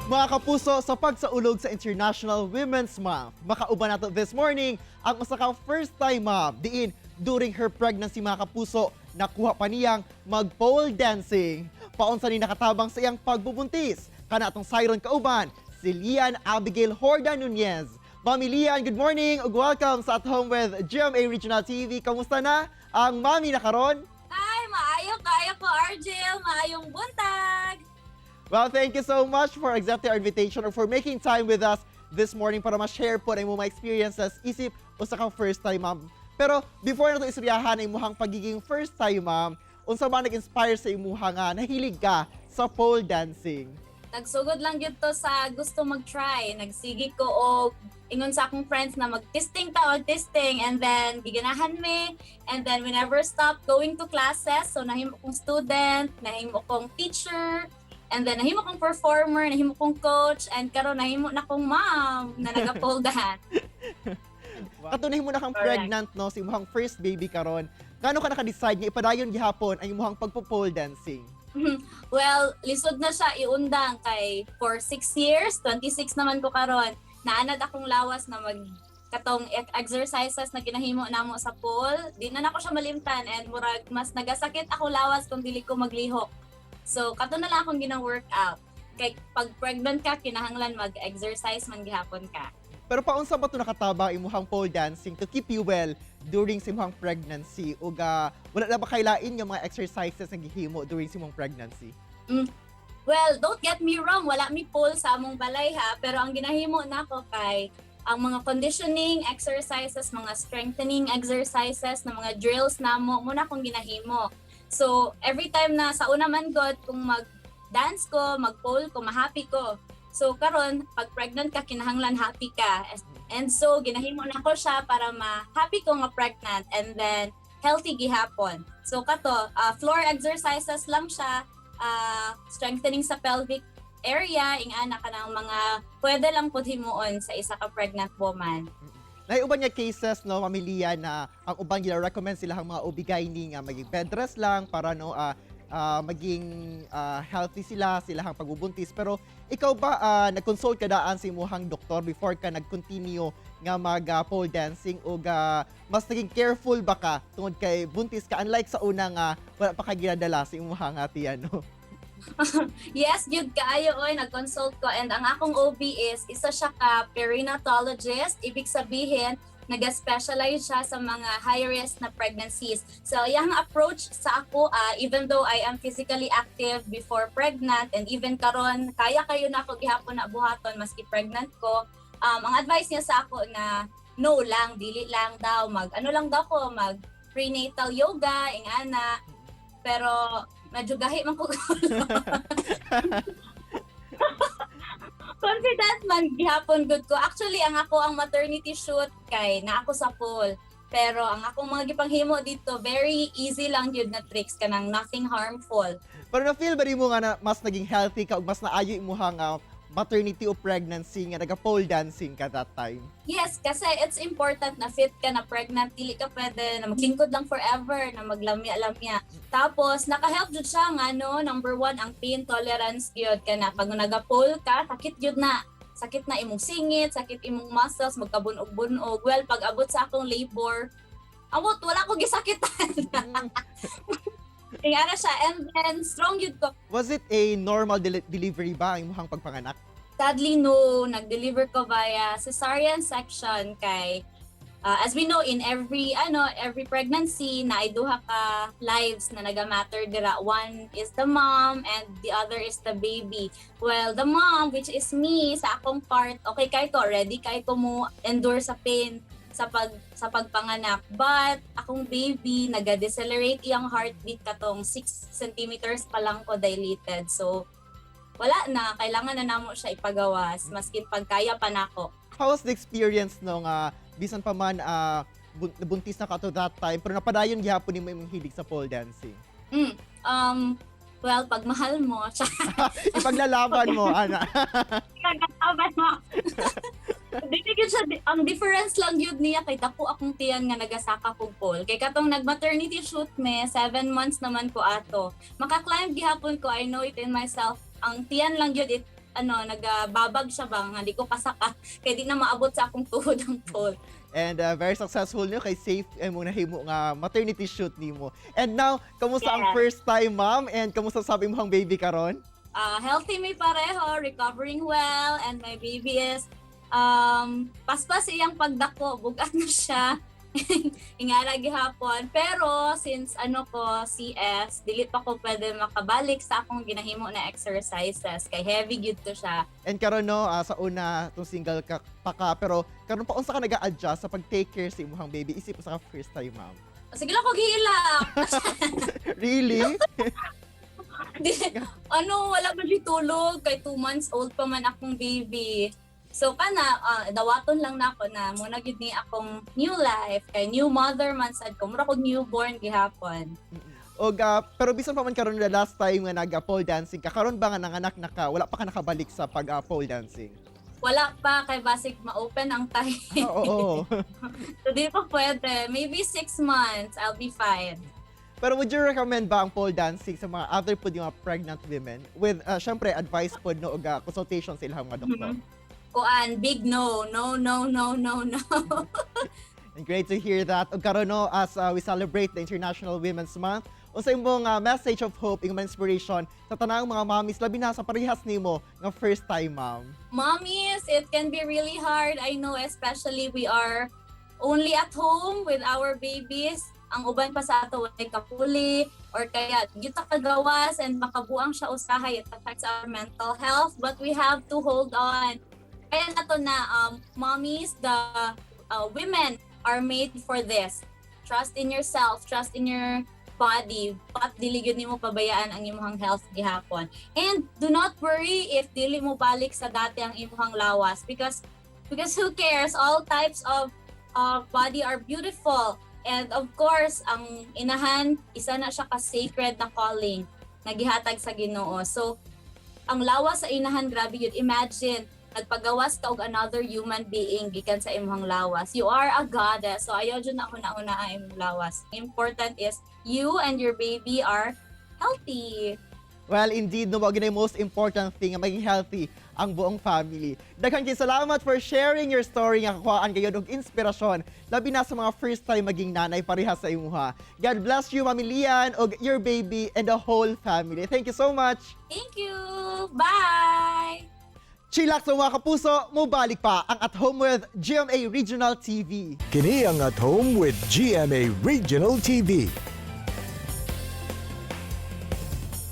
Mga kapuso, sa pagsaulog sa International Women's Month, makauban nato this morning ang usa ka first-time mom diin during her pregnancy. Mga kapuso, nakuha pa niyang mag-pole dancing. Paunsa ni nakatabang sa iyang pagbubuntis. Kana atong siren kauban, si Lian Abigail Horda Nunez. Mami Lian, good morning ug welcome sa At Home with GMA Regional TV. Kamusta na ang mami na karon? Ay, maayo kayo ko, Argel. Maayong buntag. Well, thank you so much for accepting our invitation or for making time with us this morning para ma-share po na imong mga experiences isip usa ka first time mom. Pero before na ito istoryahan ang imuhang pagiging first time mom, unsa ba nag-inspire sa imuha nga nahilig ka sa pole dancing? Nagsugod lang yun to sa gusto mag-try. Nagsigi ko og ingon sa akong friends na mag-testing testing, and then giganahan me, and then we never stop going to classes. So nahimo kong student, nahimo kong teacher, and then nahimo kong performer, nahimo kong coach, and karon nahimo na kong mom na naga-pole dance. Katunay mo na kang Correct. pregnant no, sa imuhang first baby karon. Ngano ka naka-decide nga ipadayon gihapon ang imuhang pagpo-pole dancing? Well, lisod na siya iundang kay for 6 years, 26 naman ko karon. Naanad akong lawas na katong exercises na ginahimo namo sa pool. Di na nako siya malimtan, and murag mas nagasakit ako lawas kung dili ko maglihok. So kato na lang akong gina-workout. Kay pag pregnant ka, kinahanglan mag-exercise man gihapon ka. Pero paunsa ba ito nakataba imuhang pole dancing to keep you well during sa imuhang pregnancy? O wala na ba kailain yung mga exercises na gihimo during sa imong pregnancy? Well, don't get me wrong, wala mi pole sa among balay ha, pero ang ginahimo nako kay ang mga conditioning exercises, mga strengthening exercises, na mga drills namo muna akong ginahimo. So, every time na sa una man god kung mag-dance ko, mag-pole ko, ma-happy ko. So, karon pag pregnant ka, kinahanglan happy ka. And so, ginahimo nako siya para ma-happy ko nga pregnant, and then healthy gihapon. So, kato, floor exercises lang siya, strengthening sa pelvic area, ingana ka ng mga pwede lang pud himuon sa isa ka pregnant woman. Naiuban niya cases no, Mamilia, na ang uban gina-recommend sila ang mga OB-GYN nga maging bed rest lang para no maging healthy sila ang pagbubuntis. Pero ikaw ba nag-consult ka daan sa imuhang doktor before ka nag-continue nga mag pole dancing, o mas naging careful ba ka tungod kay buntis ka, unlike sa una nga wala pa ka ginadala sa imuhang tiyan no? Yes, yun kaayo oy, nag-consult ko, and ang akong OB is isa siya ka perinatologist. Ibig sabihin, nag-specialize siya sa mga high-risk na pregnancies. So, yung approach sa ako, even though I am physically active before pregnant, and even karon kaya kayo na ako gihapon na buhaton maski pregnant ko, ang advice niya sa ako na no lang, dili lang daw, mag prenatal yoga, ingana. Pero medyo gahi man ko. Confident man gihapon good ko. Actually, ang maternity shoot kay na ako sa pool. Pero ang akong mga gipanghimo dito, very easy lang yun na tricks, kanang nothing harmful. Pero na-feel ba rin mo nga na mas naging healthy ka o mas naayo imuhang maternity o pregnancy nga naga-pole dancing ka that time? Yes, kasi it's important na fit ka na pregnant. Dili ka pwede na maglingkod lang forever, na maglamya-lamya. Tapos, naka-help jud siya nga, no? Number 1, ang pain tolerance yun ka na. Pag naga-pole ka, sakit yun na. Sakit na imong singit, sakit imong muscles, magkabunog-bunog. Well, pag abot sa akong labor, wala ko gisakitan. Tingara siya, and then strong yun ko. Was it a normal delivery ba ang imuhang pagpanganak? Sadly, no. Nag-deliver ko via cesarean section kay as we know, in every pregnancy na ay duha ka lives na naga-matter dira. One is the mom and the other is the baby. Well, the mom, which is me, sa akong part, okay kay ko, ready kay ko mo endure sa pain sa pagpanganak. But akong baby, naga-decelerate iyang heartbeat katong 6 centimeters pa lang ko dilated. So, wala na, kailangan na namo siya ipagawas maskin pagkaya pa nako. How was the experience nung bisan pa man buntis na ka to that time pero napadayon gihapon nimo imong hilig sa pole dancing? Well, pag mahal mo, Ipaglalaban mo, ana. kagataban mo. Ang difference lang yun niya kay dako akong tiyan nga nagasaka kog pole. Kay katong nag-maternity shoot me, 7 months naman ko ato. Maka-climb gihapon ko, I know it in myself. Ang tiyan lang yun, nagbabag siya bang hindi ko pasaka kay di na maabot sa akong tuhod ang pole. And very successful nyo kay safe mo nahimo nga maternity shoot nimo. And now, kamusta ang Yeah. first time mom and kamusta sabi mo ang baby karon? Healthy may pareho, recovering well, and my baby is paspas iyang pagdako, bugat na siya. Ingara gihapon. Pero since CS, dili pa ko pwede makabalik sa akong ginahimo na exercises kay heavy gyud to siya. And karon no, sa una tong single ka pa ka, pero karon pa unsa ka nag-adjust sa pag-take care sa imong baby isip sa ka first time mom? Sige lang ko gihilak. Really? Wala man siya tulog kay 2 months old pa man akong baby. So dawaton lang na ako na muna gid ni akong new life kay new mother man sad ko mura kog newborn gihapon. Og pero bisan pa man karon the last time nga nag-pole dancing ka, karon ba nga nanganak na ka, wala pa ka nakabalik sa pole dancing? Wala pa kay basic ma-open ang time. Oo. So di pa pwede. Maybe 6 months I'll be fine. Pero would you recommend ba ang pole dancing sa mga other po yung mga pregnant women with syempre advice po no og consultation sa ilang mga doktor? Big no. No. And great to hear that. Og karon no, as we celebrate the International Women's Month, unsa imong message of hope, imong inspiration sa tanang mga mommies labi na sa parehas nimo nga first time mom? Mommies, it can be really hard. I know, especially we are only at home with our babies. Ang uban pa sa ato ay kapuli or kaya yuta kagawas and makabuang siya usahay, it affects our mental health, but we have to hold on. Kaya nato na mommies, the women are made for this. Trust in yourself, trust in your body, but dili gyud nimo pabayaan ang imong health gihapon. And do not worry if dili mo balik sa dati ang imong lawas because who cares? All types of body are beautiful. And of course, ang inahan, isa na siya ka-sacred na calling na gihatag sa Ginoo. So, ang lawas sa inahan, grabe yun. Imagine, nagpagawas ka og another human being gikan sa imong lawas. You are a goddess. So, ayaw dyan na una ang imong lawas. Important is, you and your baby are healthy. Well, indeed, no, yung most important thing, maging healthy ang buong family. Daghang salamat for sharing your story nga kakuhaan kayo og inspirasyon labi na sa mga first time maging nanay pareha sa imuha. God bless you, Mami Lian, og your baby and the whole family. Thank you so much. Thank you! Bye! Chillax sa mga kapuso, mubalik pa ang At Home with GMA Regional TV. Kini ang At Home with GMA Regional TV.